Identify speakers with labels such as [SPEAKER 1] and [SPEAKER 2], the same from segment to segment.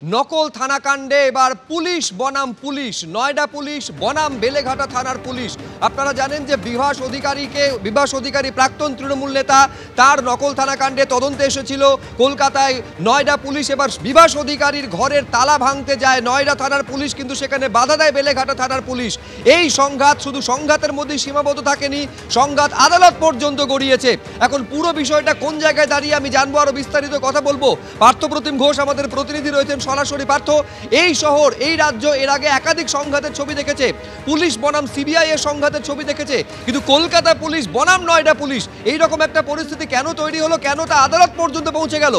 [SPEAKER 1] নকল থানাকাণ্ডে এবার পুলিশ বনাম পুলিশ, নয়ডা পুলিশ বনাম বেলেঘাটা থানার পুলিশ। আপনারা জানেন যে বিভাস অধিকারী প্রাক্তন তৃণমূল নেতা, তার নকল থানাকাণ্ডে তদন্তে এসেছিল কলকাতায় নয়ডা পুলিশ। এবার বিভাস অধিকারীর ঘরের তালা ভাঙতে যায় নয়ডা থানার পুলিশ, কিন্তু সেখানে বাধা দেয় বেলেঘাটা থানার পুলিশ। এই সংঘাত শুধু সংঘাতের মধ্যেই সীমাবদ্ধ থাকেনি, সংঘাত আদালত পর্যন্ত গড়িয়েছে। এখন পুরো বিষয়টা কোন জায়গায় দাঁড়িয়ে আমি জানবো, আরো বিস্তারিত কথা বলবো। পার্থপ্রতিম ঘোষ আমাদের প্রতিনিধি রয়েছেন সরাসরি। পার্থ, এই শহর, এই রাজ্য এর আগে একাধিক সংঘাতের ছবি দেখেছে, পুলিশ বনাম সিবিআই এর সংঘাতের ছবি দেখেছে, কিন্তু কলকাতা পুলিশ বনাম নয়ডা পুলিশ, এই রকম একটা পরিস্থিতি কেন তৈরি হলো, কেন তা আদালত পর্যন্ত পৌঁছে গেল?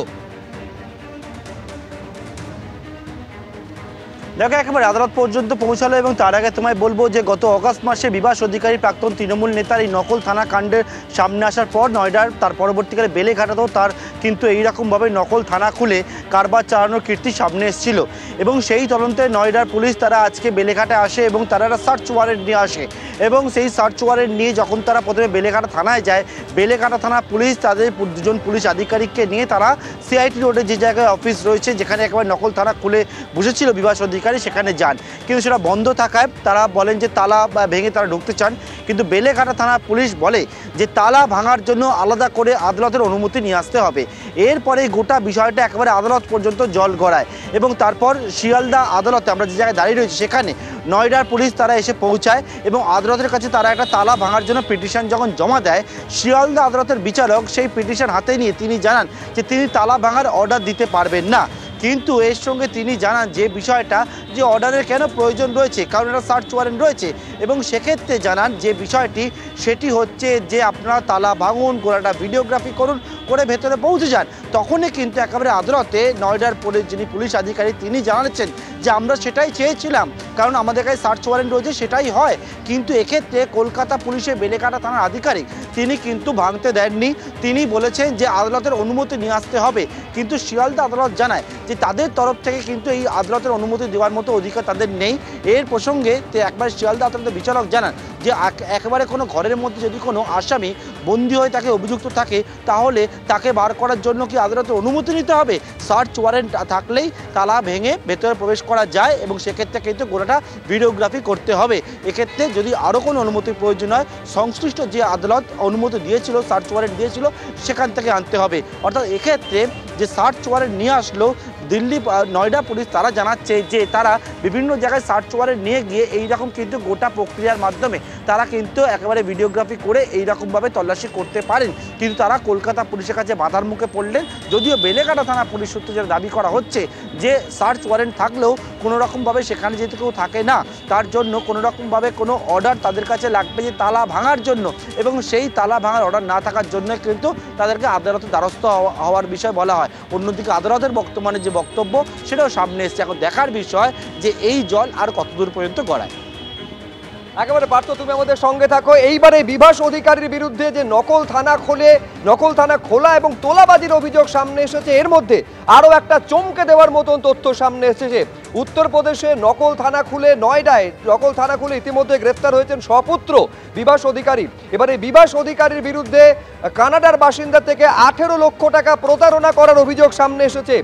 [SPEAKER 2] দেখো, একেবারে আদালত পর্যন্ত পৌঁছালো। এবং তার আগে তোমায় বলবো যে গত অগাস্ট মাসে বিভাস অধিকারী প্রাক্তন তৃণমূল নেতার এই নকল থানা কাণ্ডের সামনে আসার পর নয়ডার তার পরবর্তীকালে বেলেঘাটাতেও তার কিন্তু এইরকমভাবে নকল থানা খুলে কারবার চালানোর কীর্তি সামনে এসেছিল। এবং সেই তদন্তে নয়ডার পুলিশ তারা আজকে বেলেঘাটায় আসে এবং তারা একটা সার্চ ওয়ারেন্ট নিয়ে আসে। এবং সেই সার্চ ওয়ারেন্ট নিয়ে যখন তারা প্রথমে বেলেঘাটা থানায় যায়, বেলেঘাটা থানা পুলিশ তাদের দুজন পুলিশ আধিকারিককে নিয়ে তারা সিআইটি রোডে যে জায়গায় অফিস রয়েছে, যেখানে একেবারে নকল থানা খুলে বসেছিল বিভাস অধিকারী, সেখানে যান। কিন্তু সেটা বন্ধ থাকায় তারা বলেন যে তালা ভেঙে তারা ঢুকতে চান। কিন্তু বেলেঘাটা থানা পুলিশ বলে যে তালা ভাঙার জন্য আলাদা করে আদালতের অনুমতি নিয়ে আসতে হবে। এরপরে গোটা বিষয়টা একেবারে আদালত পর্যন্ত জল গড়ায়। এবং তারপর শিয়ালদা আদালতে, আমরা যে জায়গায় দাঁড়িয়ে রয়েছি সেখানে, নয়ডার পুলিশ তারা এসে পৌঁছায় এবং আদালতের কাছে তারা একটা তালা ভাঙার জন্য পিটিশন যখন জমা দেয়, শিয়ালদা আদালতের বিচারক সেই পিটিশন হাতে নিয়ে তিনি জানান যে তিনি তালা ভাঙার অর্ডার দিতে পারবেন না। কিন্তু এর সঙ্গে তিনি জানান যে বিষয়টা, যে অর্ডারের কেন প্রয়োজন রয়েছে, কারণ এটা সার্চ ওয়ারেন্ট রয়েছে। এবং সেক্ষেত্রে জানান যে বিষয়টি, সেটি হচ্ছে যে আপনারা তালা ভাঙুন, গোড়াটা ভিডিওগ্রাফি করুন, করে ভেতরে পৌঁছে যান। তখনই কিন্তু একেবারে আদালতে নয়ডার যিনি পুলিশ আধিকারিক তিনি জানাচ্ছেন যে আমরা সেটাই চেয়েছিলাম, কারণ আমাদের কাছে সার্চ ওয়ারেন্ট রয়েছে, সেটাই হয়। কিন্তু এক্ষেত্রে কলকাতা পুলিশের বেলেঘাটা থানার আধিকারিক তিনি কিন্তু ভাঙতে দেননি। তিনি বলেছেন যে আদালতের অনুমতি নিয়ে আসতে হবে। কিন্তু শিয়ালদা আদালত জানায় যে তাদের তরফ থেকে কিন্তু এই আদালতের অনুমতি দেওয়ার মতো অধিকার তাদের নেই। এর প্রসঙ্গে একবার শিয়ালদা আদালতের বিচারক জানান যে একেবারে কোনো ঘরের মধ্যে যদি কোনো আসামি বন্দী হয়ে তাকে অভিযুক্ত থাকে, তাহলে তাকে বার করার জন্য কি আদালতের অনুমতি নিতে হবে? সার্চ ওয়ারেন্ট থাকলেই তালা ভেঙে ভেতরে প্রবেশ করা যায় এবং সেক্ষেত্রে কিন্তু গোটাটা ভিডিওগ্রাফি করতে হবে। এক্ষেত্রে যদি আরও কোনো অনুমতির প্রয়োজন হয়, সংশ্লিষ্ট যে আদালত অনুমতি দিয়েছিল, সার্চ ওয়ারেন্ট দিয়েছিল, সেখান থেকে আনতে হবে। অর্থাৎ এক্ষেত্রে যে সার্চ ওয়ারেন্ট নিয়ে আসলো দিল্লি নয়ডা পুলিশ, তারা জানাচ্ছে যে তারা বিভিন্ন জায়গায় সার্চ ওয়ারেন্ট নিয়ে গিয়ে এইরকম কিন্তু গোটা প্রক্রিয়ার মাধ্যমে তারা কিন্তু একেবারে ভিডিওগ্রাফি করে এইরকমভাবে তল্লাশি করতে পারেন। কিন্তু তারা কলকাতা পুলিশের কাছে বাধার মুখে পড়লেন। যদিও বেলেঘাটা থানা পুলিশ সূত্রে যেটা দাবি করা হচ্ছে যে সার্চ ওয়ারেন্ট থাকলেও কোনোরকমভাবে সেখানে যেহেতু কেউ থাকে না, তার জন্য কোনোরকমভাবে কোনো অর্ডার তাদের কাছে লাগবে যে তালা ভাঙার জন্য, এবং সেই তালা ভাঙার অর্ডার না থাকার জন্য কিন্তু তাদেরকে আদালতের দ্বারস্থ হওয়ার বিষয় বলা হয়। অন্যদিকে আদালতের বর্তমানে যে বক্তব্য, সেটাও সামনে এসছে। এখন দেখার বিষয় যে এই জল আর কতদূর পর্যন্ত গড়ায়।
[SPEAKER 1] একেবারে পার্থ, তুমি আমাদের সঙ্গে থাকো। এইবারে বিভাস অধিকারীর বিরুদ্ধে যে নকল থানা খোলা এবং তোলাবাজির অভিযোগ সামনে এসেছে, এর মধ্যে আরও একটা চমকে দেওয়ার মতন তথ্য সামনে এসেছে। উত্তরপ্রদেশে নকল থানা খুলে, নয়ডায় নকল থানা খুলে ইতিমধ্যে গ্রেফতার হয়েছেন স্বপুত্র বিভাস অধিকারী। এবারে বিভাস অধিকারীর বিরুদ্ধে কানাডার বাসিন্দা থেকে 18 লক্ষ টাকা প্রতারণা করার অভিযোগ সামনে এসেছে।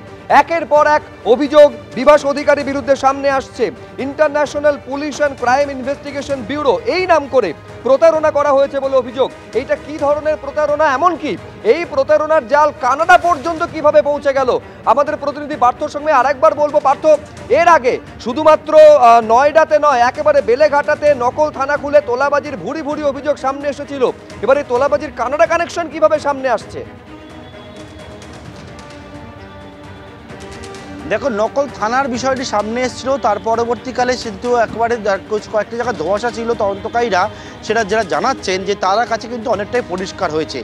[SPEAKER 1] একের পর এক অভিযোগ বিভাস অধিকারীর বিরুদ্ধে সামনে আসছে। International police and crime investigation bureau এই নাম করে প্রতারণা করা হয়েছে বলে অভিযোগ। এইটা কি ধরনের প্রতারণা, এমনকি এই প্রতারণার জাল কানাডা পর্যন্ত কিভাবে পৌঁছে গেল, আমাদের প্রতিনিধি পার্থর সঙ্গে আরেকবার বলবো। পার্থ, এর আগে শুধুমাত্র নয়ডাতে নয়, একেবারে বেলেঘাটাতে নকল থানা খুলে তোলাবাজির ভুরি ভুরি অভিযোগ সামনে এসেছিল। এবার এই তোলাবাজির কানাডা কানেকশন কিভাবে সামনে আসছে?
[SPEAKER 2] দেখো, নকল থানার বিষয়টি সামনে এসেছিল, তার পরবর্তীকালে কিন্তু একেবারে কয়েকটি জায়গায় ধোঁয়াশা ছিল। তদন্তকারীরা সেটা যারা জানাচ্ছেন যে তার কাছে কিন্তু অনেকটাই পরিষ্কার হয়েছে।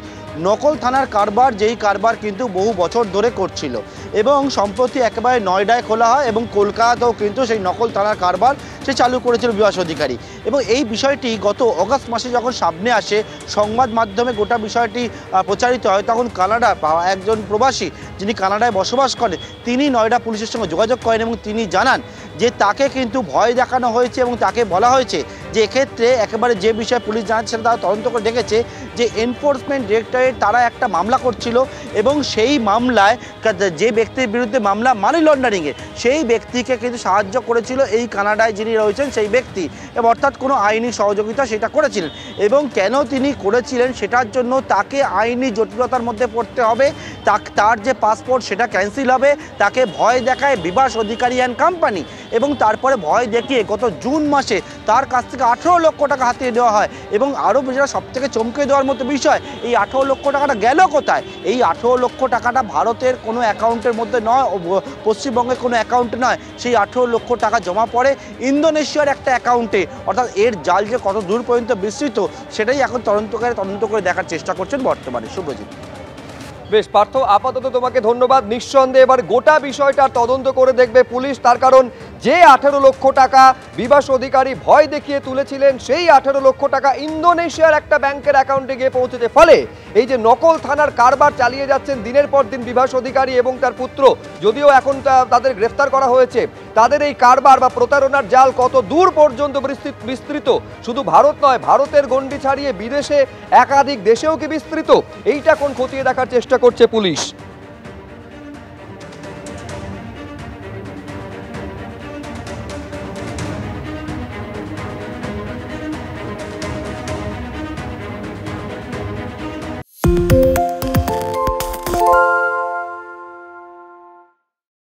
[SPEAKER 2] নকল থানার কারবার, যেই কারবার কিন্তু বহু বছর ধরে করছিল, এবং সম্প্রতি একেবারে নয়ডায় খোলা হয় এবং কলকাতাতেও কিন্তু সেই নকল থানার কারবার সে চালু করেছিল বিভাস অধিকারী। এবং এই বিষয়টি গত অগাস্ট মাসে যখন সামনে আসে, সংবাদ মাধ্যমে গোটা বিষয়টি প্রচারিত হয়, তখন কানাডা একজন প্রবাসী যিনি কানাডায় বসবাস করেন, তিনি নয়ডা পুলিশের সঙ্গে যোগাযোগ করেন এবং তিনি জানান যে তাকে কিন্তু ভয় দেখানো হয়েছে এবং তাকে বলা হয়েছে যে এক্ষেত্রে একেবারে যে বিষয়ে পুলিশ জানাচ্ছে সেটা তারা তদন্ত করে দেখেছে যে এনফোর্সমেন্ট ডিরেক্টরেট তারা একটা মামলা করছিল এবং সেই মামলায় যে ব্যক্তির বিরুদ্ধে মামলা মানি লন্ডারিংয়ে সেই ব্যক্তিকে কিন্তু সাহায্য করেছিল এই কানাডায় যিনি রয়েছেন সেই ব্যক্তি, এবং অর্থাৎ কোনো আইনি সহযোগিতা সেটা করেছিলেন। এবং কেন তিনি করেছিলেন সেটার জন্য তাকে আইনি জটিলতার মধ্যে পড়তে হবে, তার যে পাসপোর্ট সেটা ক্যান্সেল হবে, তাকে ভয় দেখায় বিভাস অধিকারী অ্যান্ড কোম্পানি, এবং তারপরে ভয় দেখিয়ে গত জুন মাসে তার কাছ থেকে 18 লক্ষ টাকা হাতিয়ে দেওয়া হয়। এবং আরও যেটা সবথেকে চমকে দেওয়ার মতো বিষয়, এই 18 লক্ষ টাকাটা গেল কোথায়? এই 18 লক্ষ টাকাটা ভারতের কোনো অ্যাকাউন্টের মধ্যে নয়, পশ্চিমবঙ্গের কোনো অ্যাকাউন্টে নয়, সেই 18 লক্ষ টাকা জমা পড়ে ইন্দোনেশিয়ার একটা অ্যাকাউন্টে। অর্থাৎ এর জাল যে কত দূর পর্যন্ত বিস্তৃত সেটাই এখন তদন্ত করে দেখার চেষ্টা করছেন বর্তমানে। শুভজিৎ।
[SPEAKER 1] বেশ পার্থ, আপাতত তোমাকে ধন্যবাদ। নিঃসন্দেহে এবার গোটা বিষয়টা তদন্ত করে দেখবে পুলিশ, তার কারণ যে 18 লক্ষ টাকা বিভাস অধিকারী ভয় দেখিয়ে তুলেছিলেন সেই 18 লক্ষ টাকা ইন্দোনেশিয়ার একটা ব্যাংকের অ্যাকাউন্টে গিয়ে পৌঁছেছে। ফলে এই যে নকল থানার কারবার চালিয়ে যাচ্ছেন দিনের পর দিন বিভাস অধিকারী এবং তার পুত্র, যদিও এখন তাদের গ্রেফতার করা হয়েছে, তাদের এই কারবার বা প্রতারণার জাল কত দূর পর্যন্ত বিস্তৃত, শুধু ভারত নয়, ভারতের গণ্ডি ছাড়িয়ে বিদেশে একাধিক দেশেও কি বিস্তৃত, এইটা কোন খতিয়ে দেখার চেষ্টা করছে পুলিশ।